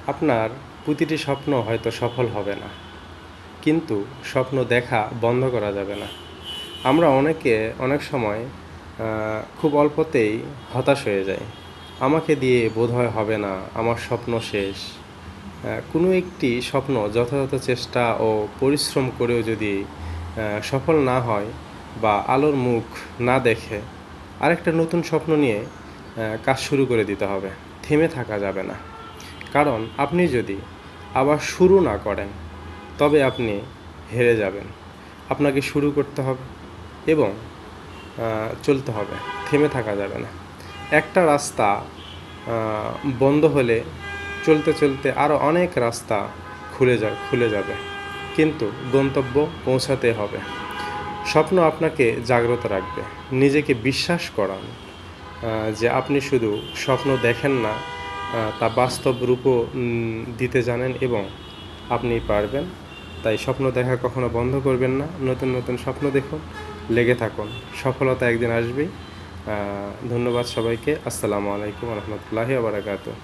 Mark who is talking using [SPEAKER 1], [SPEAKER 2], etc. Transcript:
[SPEAKER 1] আপনার প্রতিটি স্বপ্ন হয়তো সফল হবে না, কিন্তু স্বপ্ন দেখা বন্ধ করা যাবে না। আমরা অনেক সময় খুব অল্পতেই হতাশ হয়ে যাই। আমাকে দিয়ে বোধহয় হবে না, আমার স্বপ্ন শেষ। কোনো একটি স্বপ্ন যথাযথ চেষ্টা ও পরিশ্রম করেও যদি সফল না হয় বা আলোর মুখ না দেখে, আরেকটা নতুন স্বপ্ন নিয়ে কাজ শুরু করে দিতে হবে। থেমে থাকা যাবে না। কারণ আপনি যদি আবার শুরু না করেন, তবে আপনি হেরে যাবেন। আপনাকে শুরু করতে হবে এবং চলতে হবে। থেমে থাকা যাবে না। একটা রাস্তা বন্ধ হলে চলতে চলতে আরও অনেক রাস্তা খুলে যাবে, কিন্তু গন্তব্য পৌঁছাতে হবে। স্বপ্ন আপনাকে জাগ্রত রাখবে। নিজেকে বিশ্বাস করান যে আপনি শুধু স্বপ্ন দেখেন না, তা বাস্তব রূপও দিতে জানেন এবং আপনি পারবেন। তাই স্বপ্ন দেখা কখনো বন্ধ করবেন না। নতুন নতুন স্বপ্ন দেখুন, লেগে থাকুন। সফলতা একদিন আসবেই। ধন্যবাদ সবাইকে। আসসালামু আলাইকুম রহমতুল্লাহি ওয়া বারাকাতুহু।